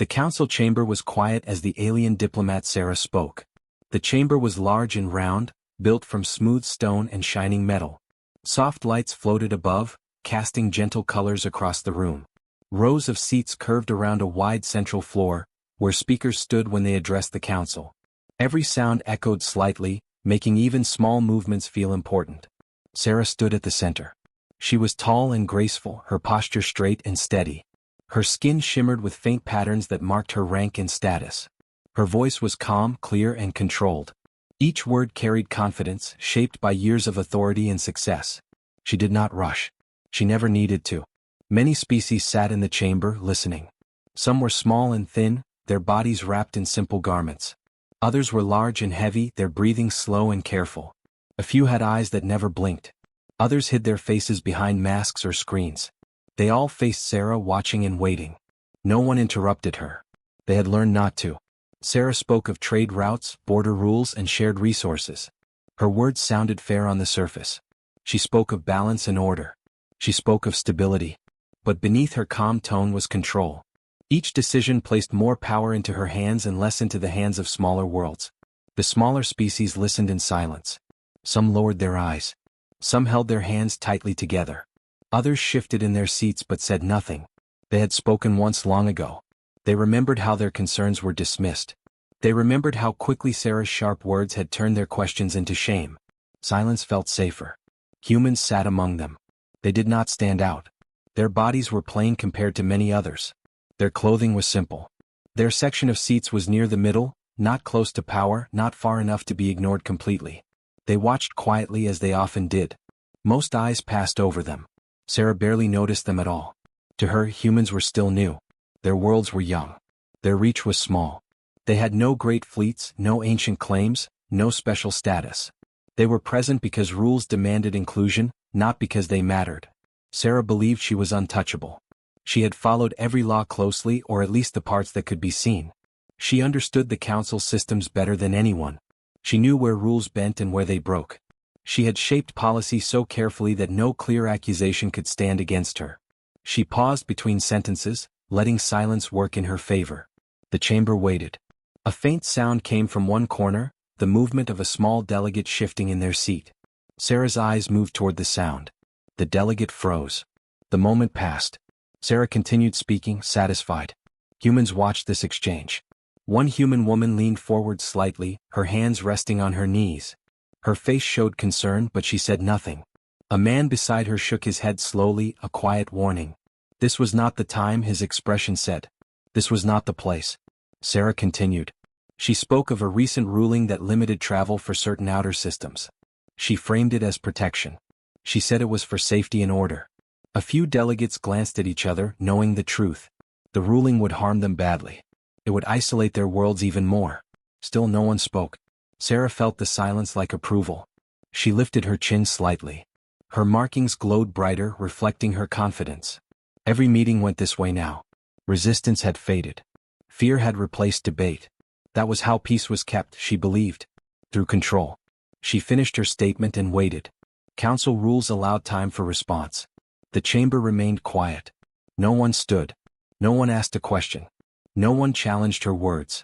The council chamber was quiet as the alien diplomat Sarah spoke. The chamber was large and round, built from smooth stone and shining metal. Soft lights floated above, casting gentle colors across the room. Rows of seats curved around a wide central floor, where speakers stood when they addressed the council. Every sound echoed slightly, making even small movements feel important. Sarah stood at the center. She was tall and graceful, her posture straight and steady. Her skin shimmered with faint patterns that marked her rank and status. Her voice was calm, clear, and controlled. Each word carried confidence, shaped by years of authority and success. She did not rush. She never needed to. Many species sat in the chamber, listening. Some were small and thin, their bodies wrapped in simple garments. Others were large and heavy, their breathing slow and careful. A few had eyes that never blinked. Others hid their faces behind masks or screens. They all faced Sarah, watching and waiting. No one interrupted her. They had learned not to. Sarah spoke of trade routes, border rules, and shared resources. Her words sounded fair on the surface. She spoke of balance and order. She spoke of stability. But beneath her calm tone was control. Each decision placed more power into her hands and less into the hands of smaller worlds. The smaller species listened in silence. Some lowered their eyes. Some held their hands tightly together. Others shifted in their seats but said nothing. They had spoken once long ago. They remembered how their concerns were dismissed. They remembered how quickly Sarah's sharp words had turned their questions into shame. Silence felt safer. Humans sat among them. They did not stand out. Their bodies were plain compared to many others. Their clothing was simple. Their section of seats was near the middle, not close to power, not far enough to be ignored completely. They watched quietly as they often did. Most eyes passed over them. Sarah barely noticed them at all. To her, humans were still new. Their worlds were young. Their reach was small. They had no great fleets, no ancient claims, no special status. They were present because rules demanded inclusion, not because they mattered. Sarah believed she was untouchable. She had followed every law closely, or at least the parts that could be seen. She understood the council's systems better than anyone. She knew where rules bent and where they broke. She had shaped policy so carefully that no clear accusation could stand against her. She paused between sentences, letting silence work in her favor. The chamber waited. A faint sound came from one corner, the movement of a small delegate shifting in their seat. Sarah's eyes moved toward the sound. The delegate froze. The moment passed. Sarah continued speaking, satisfied. Humans watched this exchange. One human woman leaned forward slightly, her hands resting on her knees. Her face showed concern, but she said nothing. A man beside her shook his head slowly, a quiet warning. This was not the time, his expression said. This was not the place. Sarah continued. She spoke of a recent ruling that limited travel for certain outer systems. She framed it as protection. She said it was for safety and order. A few delegates glanced at each other, knowing the truth. The ruling would harm them badly. It would isolate their worlds even more. Still no one spoke. Sarah felt the silence like approval. She lifted her chin slightly. Her markings glowed brighter, reflecting her confidence. Every meeting went this way now. Resistance had faded. Fear had replaced debate. That was how peace was kept, she believed. Through control. She finished her statement and waited. Council rules allowed time for response. The chamber remained quiet. No one stood. No one asked a question. No one challenged her words.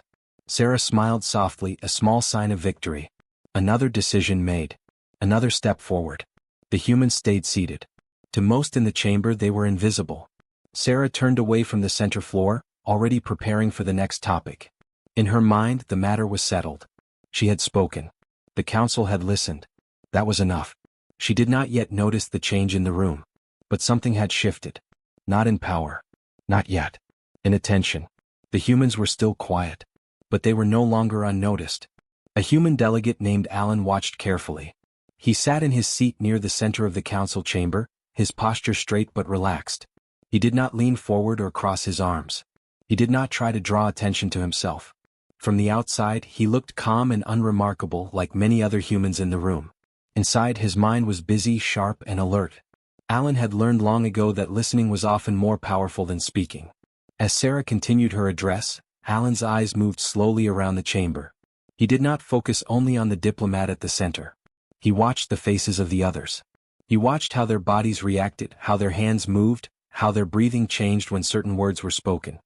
Sarah smiled softly, a small sign of victory. Another decision made. Another step forward. The humans stayed seated. To most in the chamber they were invisible. Sarah turned away from the center floor, already preparing for the next topic. In her mind, the matter was settled. She had spoken. The council had listened. That was enough. She did not yet notice the change in the room. But something had shifted. Not in power. Not yet. In attention. The humans were still quiet. But they were no longer unnoticed. A human delegate named Alan watched carefully. He sat in his seat near the center of the council chamber, his posture straight but relaxed. He did not lean forward or cross his arms. He did not try to draw attention to himself. From the outside, he looked calm and unremarkable like many other humans in the room. Inside, his mind was busy, sharp, and alert. Alan had learned long ago that listening was often more powerful than speaking. As Sarah continued her address, Alan's eyes moved slowly around the chamber. He did not focus only on the diplomat at the center. He watched the faces of the others. He watched how their bodies reacted, how their hands moved, how their breathing changed when certain words were spoken.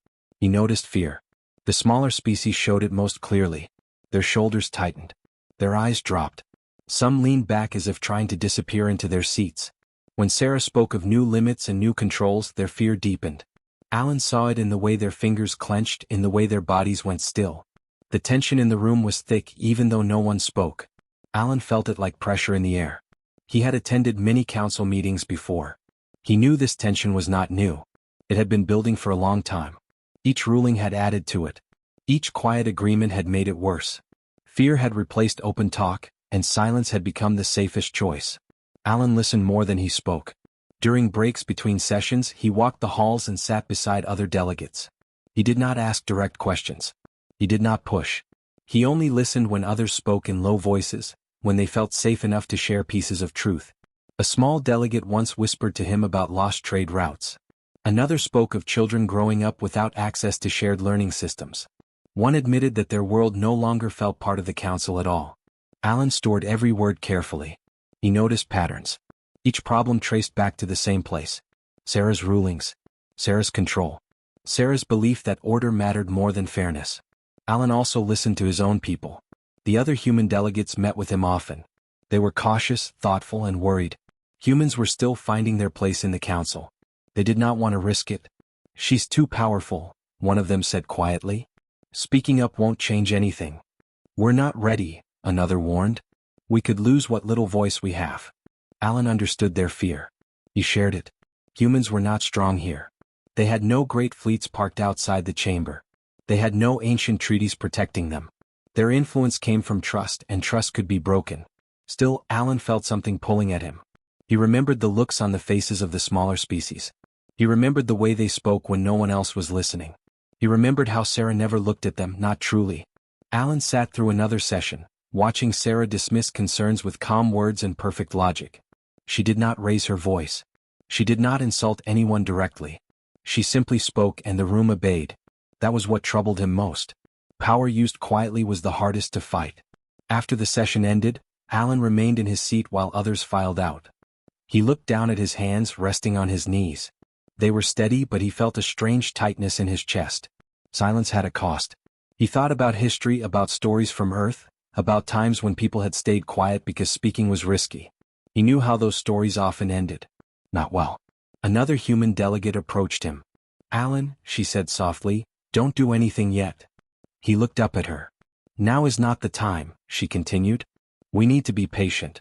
He noticed fear. The smaller species showed it most clearly. Their shoulders tightened. Their eyes dropped. Some leaned back as if trying to disappear into their seats. When Sarah spoke of new limits and new controls, their fear deepened. Alan saw it in the way their fingers clenched, in the way their bodies went still. The tension in the room was thick even though no one spoke. Alan felt it like pressure in the air. He had attended many council meetings before. He knew this tension was not new. It had been building for a long time. Each ruling had added to it. Each quiet agreement had made it worse. Fear had replaced open talk, and silence had become the safest choice. Alan listened more than he spoke. During breaks between sessions, he walked the halls and sat beside other delegates. He did not ask direct questions. He did not push. He only listened when others spoke in low voices, when they felt safe enough to share pieces of truth. A small delegate once whispered to him about lost trade routes. Another spoke of children growing up without access to shared learning systems. One admitted that their world no longer felt part of the council at all. Alan stored every word carefully. He noticed patterns. Each problem traced back to the same place. Sarah's rulings. Sarah's control. Sarah's belief that order mattered more than fairness. Alan also listened to his own people. The other human delegates met with him often. They were cautious, thoughtful, and worried. Humans were still finding their place in the council. They did not want to risk it. "She's too powerful," one of them said quietly. "Speaking up won't change anything." "We're not ready," another warned. "We could lose what little voice we have." Alan understood their fear. He shared it. Humans were not strong here. They had no great fleets parked outside the chamber. They had no ancient treaties protecting them. Their influence came from trust, and trust could be broken. Still, Alan felt something pulling at him. He remembered the looks on the faces of the smaller species. He remembered the way they spoke when no one else was listening. He remembered how Sarah never looked at them, not truly. Alan sat through another session, watching Sarah dismiss concerns with calm words and perfect logic. She did not raise her voice. She did not insult anyone directly. She simply spoke and the room obeyed. That was what troubled him most. Power used quietly was the hardest to fight. After the session ended, Alan remained in his seat while others filed out. He looked down at his hands resting on his knees. They were steady, but he felt a strange tightness in his chest. Silence had a cost. He thought about history, about stories from Earth, about times when people had stayed quiet because speaking was risky. He knew how those stories often ended. Not well. Another human delegate approached him. "Alan," she said softly, "don't do anything yet." He looked up at her. "Now is not the time," she continued. "We need to be patient."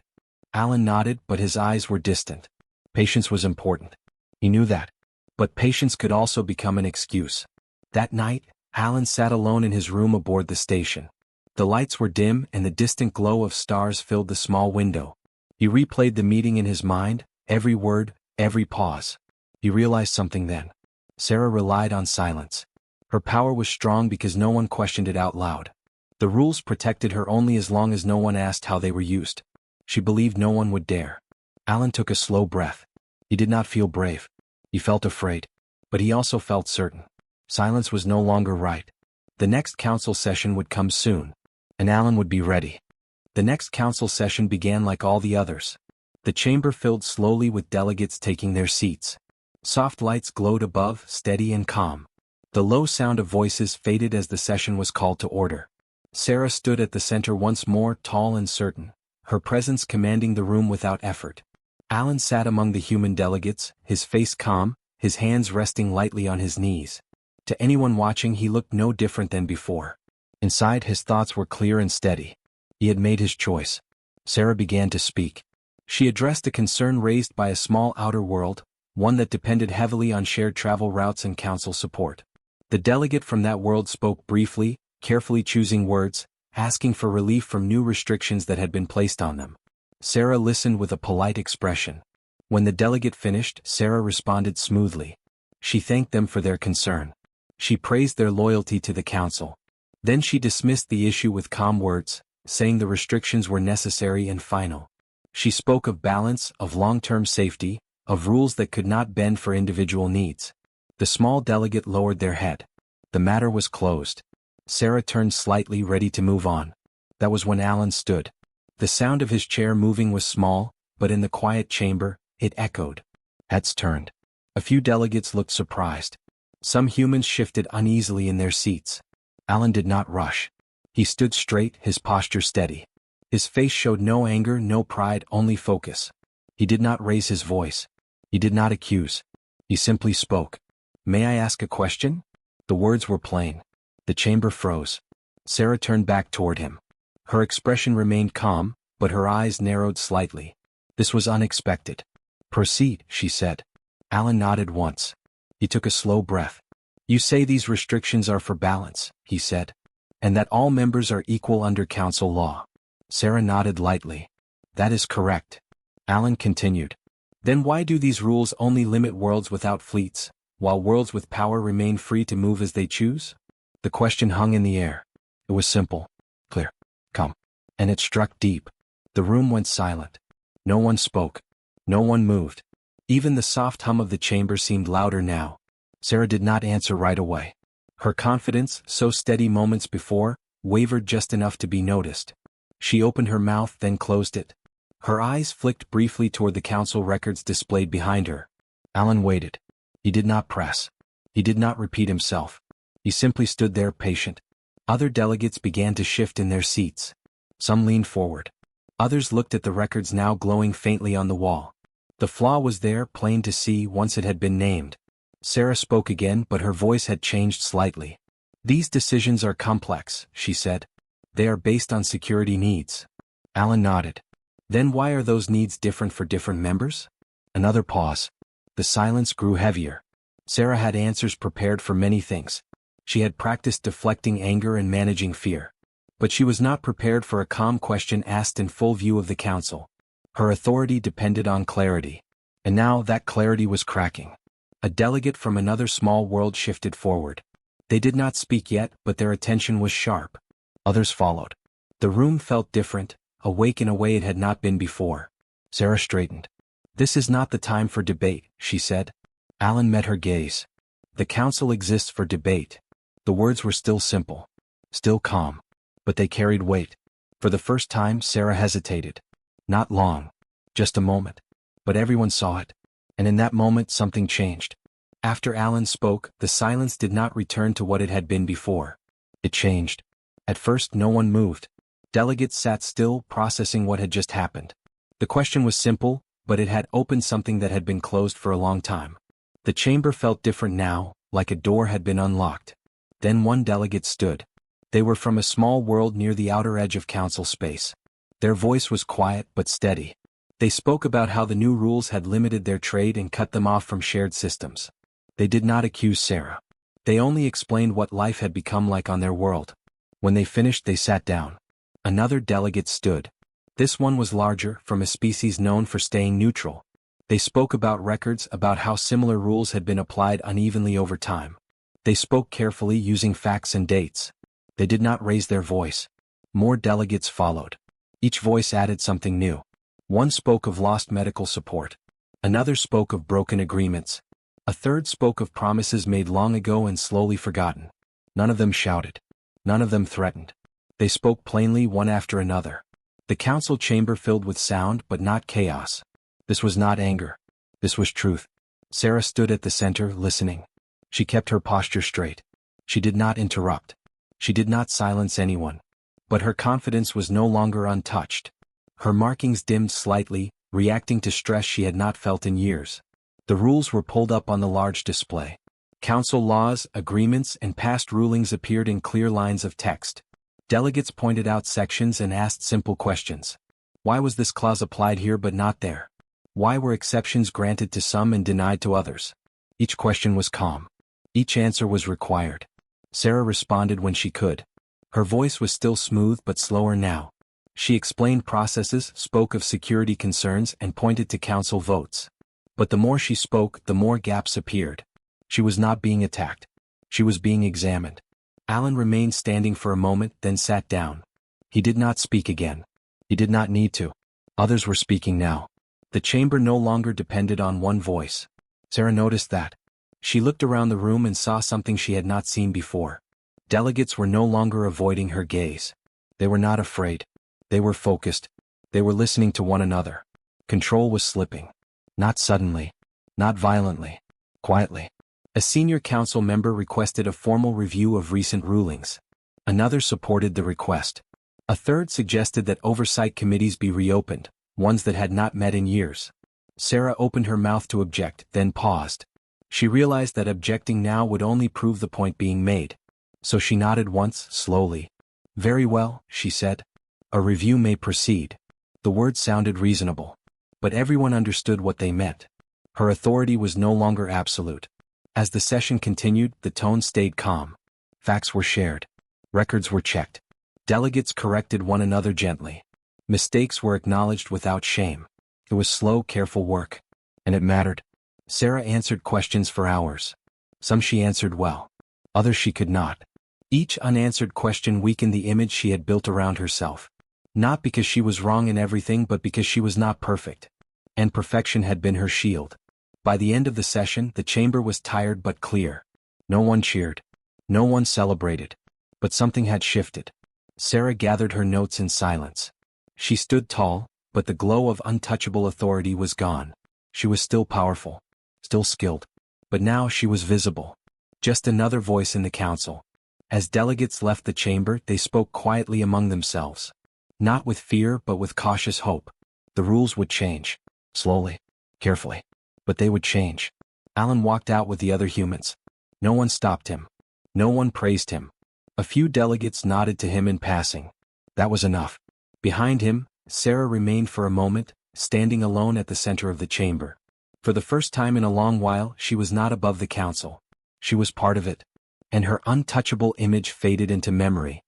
Alan nodded, but his eyes were distant. Patience was important. He knew that. But patience could also become an excuse. That night, Alan sat alone in his room aboard the station. The lights were dim and the distant glow of stars filled the small window. He replayed the meeting in his mind, every word, every pause. He realized something then. Sarah relied on silence. Her power was strong because no one questioned it out loud. The rules protected her only as long as no one asked how they were used. She believed no one would dare. Alan took a slow breath. He did not feel brave. He felt afraid. But he also felt certain. Silence was no longer right. The next council session would come soon. And Alan would be ready. The next council session began like all the others. The chamber filled slowly with delegates taking their seats. Soft lights glowed above, steady and calm. The low sound of voices faded as the session was called to order. Sarah stood at the center once more, tall and certain, her presence commanding the room without effort. Alan sat among the human delegates, his face calm, his hands resting lightly on his knees. To anyone watching, he looked no different than before. Inside, his thoughts were clear and steady. He had made his choice. Sarah began to speak. She addressed a concern raised by a small outer world, one that depended heavily on shared travel routes and council support. The delegate from that world spoke briefly, carefully choosing words, asking for relief from new restrictions that had been placed on them. Sarah listened with a polite expression. When the delegate finished, Sarah responded smoothly. She thanked them for their concern. She praised their loyalty to the council. Then she dismissed the issue with calm words, saying the restrictions were necessary and final. She spoke of balance, of long-term safety, of rules that could not bend for individual needs. The small delegate lowered their head. The matter was closed. Sarah turned slightly, ready to move on. That was when Alan stood. The sound of his chair moving was small, but in the quiet chamber, it echoed. Heads turned. A few delegates looked surprised. Some humans shifted uneasily in their seats. Alan did not rush. He stood straight, his posture steady. His face showed no anger, no pride, only focus. He did not raise his voice. He did not accuse. He simply spoke. "May I ask a question?" The words were plain. The chamber froze. Sarah turned back toward him. Her expression remained calm, but her eyes narrowed slightly. This was unexpected. "Proceed," she said. Alan nodded once. He took a slow breath. "You say these restrictions are for balance," he said, "and that all members are equal under council law." Sarah nodded lightly. "That is correct." Alan continued. "Then why do these rules only limit worlds without fleets, while worlds with power remain free to move as they choose?" The question hung in the air. It was simple, clear, calm, and it struck deep. The room went silent. No one spoke. No one moved. Even the soft hum of the chamber seemed louder now. Sarah did not answer right away. Her confidence, so steady moments before, wavered just enough to be noticed. She opened her mouth, then closed it. Her eyes flicked briefly toward the council records displayed behind her. Alan waited. He did not press. He did not repeat himself. He simply stood there, patient. Other delegates began to shift in their seats. Some leaned forward. Others looked at the records now glowing faintly on the wall. The flaw was there, plain to see, once it had been named. Sarah spoke again, but her voice had changed slightly. "These decisions are complex," she said. "They are based on security needs." Alan nodded. "Then why are those needs different for different members?" Another pause. The silence grew heavier. Sarah had answers prepared for many things. She had practiced deflecting anger and managing fear. But she was not prepared for a calm question asked in full view of the council. Her authority depended on clarity. And now that clarity was cracking. A delegate from another small world shifted forward. They did not speak yet, but their attention was sharp. Others followed. The room felt different, awake in a way it had not been before. Sarah straightened. "This is not the time for debate," she said. Alan met her gaze. "The council exists for debate." The words were still simple. Still calm. But they carried weight. For the first time, Sarah hesitated. Not long. Just a moment. But everyone saw it. And in that moment something changed. After Alan spoke, the silence did not return to what it had been before. It changed. At first no one moved. Delegates sat still, processing what had just happened. The question was simple, but it had opened something that had been closed for a long time. The chamber felt different now, like a door had been unlocked. Then one delegate stood. They were from a small world near the outer edge of council space. Their voice was quiet but steady. They spoke about how the new rules had limited their trade and cut them off from shared systems. They did not accuse Sarah. They only explained what life had become like on their world. When they finished, they sat down. Another delegate stood. This one was larger, from a species known for staying neutral. They spoke about records, about how similar rules had been applied unevenly over time. They spoke carefully, using facts and dates. They did not raise their voice. More delegates followed. Each voice added something new. One spoke of lost medical support. Another spoke of broken agreements. A third spoke of promises made long ago and slowly forgotten. None of them shouted. None of them threatened. They spoke plainly, one after another. The council chamber filled with sound but not chaos. This was not anger. This was truth. Sarah stood at the center, listening. She kept her posture straight. She did not interrupt. She did not silence anyone. But her confidence was no longer untouched. Her markings dimmed slightly, reacting to stress she had not felt in years. The rules were pulled up on the large display. Council laws, agreements, and past rulings appeared in clear lines of text. Delegates pointed out sections and asked simple questions. Why was this clause applied here but not there? Why were exceptions granted to some and denied to others? Each question was calm. Each answer was required. Sarah responded when she could. Her voice was still smooth but slower now. She explained processes, spoke of security concerns, and pointed to council votes. But the more she spoke, the more gaps appeared. She was not being attacked. She was being examined. Alan remained standing for a moment, then sat down. He did not speak again. He did not need to. Others were speaking now. The chamber no longer depended on one voice. Sarah noticed that. She looked around the room and saw something she had not seen before. Delegates were no longer avoiding her gaze. They were not afraid. They were focused. They were listening to one another. Control was slipping. Not suddenly. Not violently. Quietly. A senior council member requested a formal review of recent rulings. Another supported the request. A third suggested that oversight committees be reopened, ones that had not met in years. Sarah opened her mouth to object, then paused. She realized that objecting now would only prove the point being made. So she nodded once, slowly. "Very well," she said. "A review may proceed." The words sounded reasonable. But everyone understood what they meant. Her authority was no longer absolute. As the session continued, the tone stayed calm. Facts were shared. Records were checked. Delegates corrected one another gently. Mistakes were acknowledged without shame. It was slow, careful work. And it mattered. Sarah answered questions for hours. Some she answered well. Others she could not. Each unanswered question weakened the image she had built around herself. Not because she was wrong in everything, but because she was not perfect. And perfection had been her shield. By the end of the session, the chamber was tired but clear. No one cheered. No one celebrated. But something had shifted. Sarah gathered her notes in silence. She stood tall, but the glow of untouchable authority was gone. She was still powerful. Still skilled. But now she was visible. Just another voice in the council. As delegates left the chamber, they spoke quietly among themselves. Not with fear, but with cautious hope. The rules would change. Slowly. Carefully. But they would change. Alan walked out with the other humans. No one stopped him. No one praised him. A few delegates nodded to him in passing. That was enough. Behind him, Sarah remained for a moment, standing alone at the center of the chamber. For the first time in a long while, she was not above the council. She was part of it. And her untouchable image faded into memory.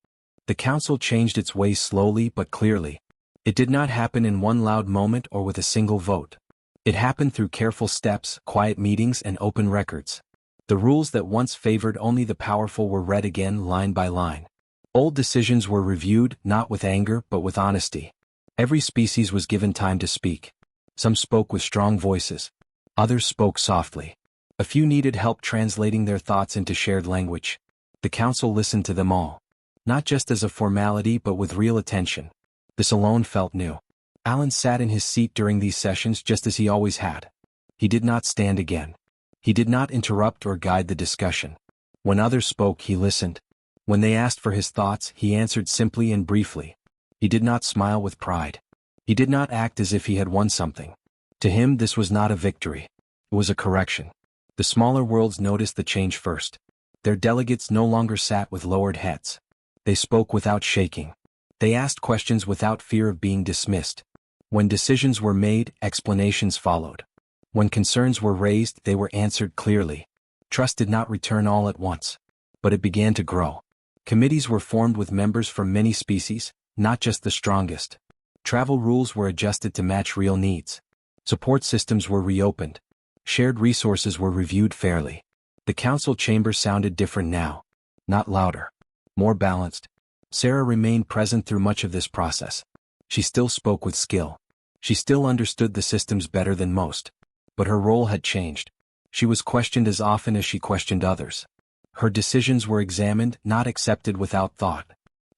The council changed its ways slowly but clearly. It did not happen in one loud moment or with a single vote. It happened through careful steps, quiet meetings, and open records. The rules that once favored only the powerful were read again line by line. Old decisions were reviewed, not with anger but with honesty. Every species was given time to speak. Some spoke with strong voices. Others spoke softly. A few needed help translating their thoughts into shared language. The council listened to them all. Not just as a formality but with real attention. This alone felt new. Alan sat in his seat during these sessions just as he always had. He did not stand again. He did not interrupt or guide the discussion. When others spoke, he listened. When they asked for his thoughts, he answered simply and briefly. He did not smile with pride. He did not act as if he had won something. To him, this was not a victory. It was a correction. The smaller worlds noticed the change first. Their delegates no longer sat with lowered heads. They spoke without shaking. They asked questions without fear of being dismissed. When decisions were made, explanations followed. When concerns were raised, they were answered clearly. Trust did not return all at once. But it began to grow. Committees were formed with members from many species, not just the strongest. Travel rules were adjusted to match real needs. Support systems were reopened. Shared resources were reviewed fairly. The council chamber sounded different now. Not louder. More balanced. Sarah remained present through much of this process. She still spoke with skill. She still understood the systems better than most. But her role had changed. She was questioned as often as she questioned others. Her decisions were examined, not accepted without thought.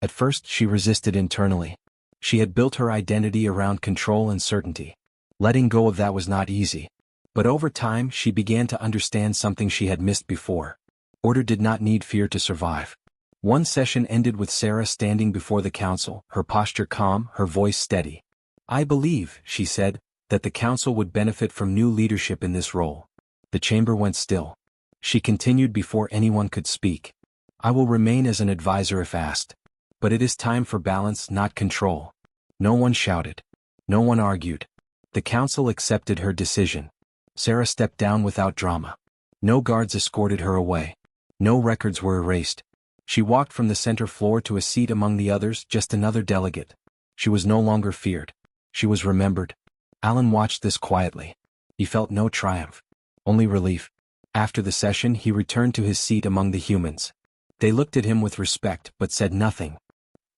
At first, she resisted internally. She had built her identity around control and certainty. Letting go of that was not easy. But over time, she began to understand something she had missed before. Order did not need fear to survive. One session ended with Sarah standing before the council, her posture calm, her voice steady. "I believe," she said, "that the council would benefit from new leadership in this role." The chamber went still. She continued before anyone could speak. "I will remain as an advisor if asked. But it is time for balance, not control." No one shouted. No one argued. The council accepted her decision. Sarah stepped down without drama. No guards escorted her away. No records were erased. She walked from the center floor to a seat among the others, just another delegate. She was no longer feared. She was remembered. Alan watched this quietly. He felt no triumph. Only relief. After the session, he returned to his seat among the humans. They looked at him with respect, but said nothing.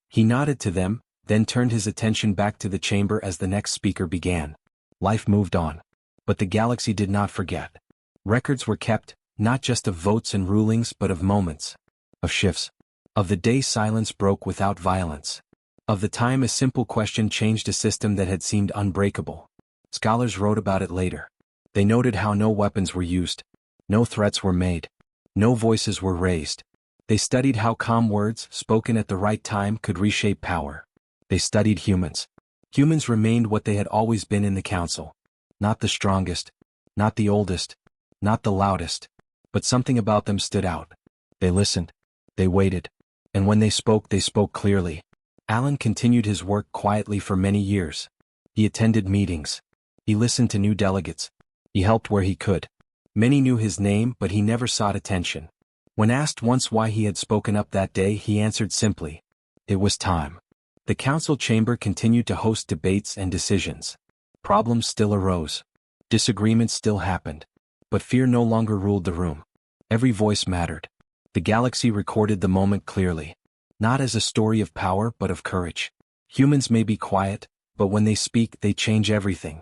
He nodded to them, then turned his attention back to the chamber as the next speaker began. Life moved on. But the galaxy did not forget. Records were kept, not just of votes and rulings but of moments. Of shifts. Of the day silence broke without violence. Of the time a simple question changed a system that had seemed unbreakable. Scholars wrote about it later. They noted how no weapons were used. No threats were made. No voices were raised. They studied how calm words, spoken at the right time, could reshape power. They studied humans. Humans remained what they had always been in the council. Not the strongest, not the oldest, not the loudest, but something about them stood out. They listened. They waited. And when they spoke clearly. Alan continued his work quietly for many years. He attended meetings. He listened to new delegates. He helped where he could. Many knew his name, but he never sought attention. When asked once why he had spoken up that day, he answered simply, "It was time." The council chamber continued to host debates and decisions. Problems still arose. Disagreements still happened. But fear no longer ruled the room. Every voice mattered. The galaxy recorded the moment clearly. Not as a story of power but of courage. Humans may be quiet, but when they speak they change everything.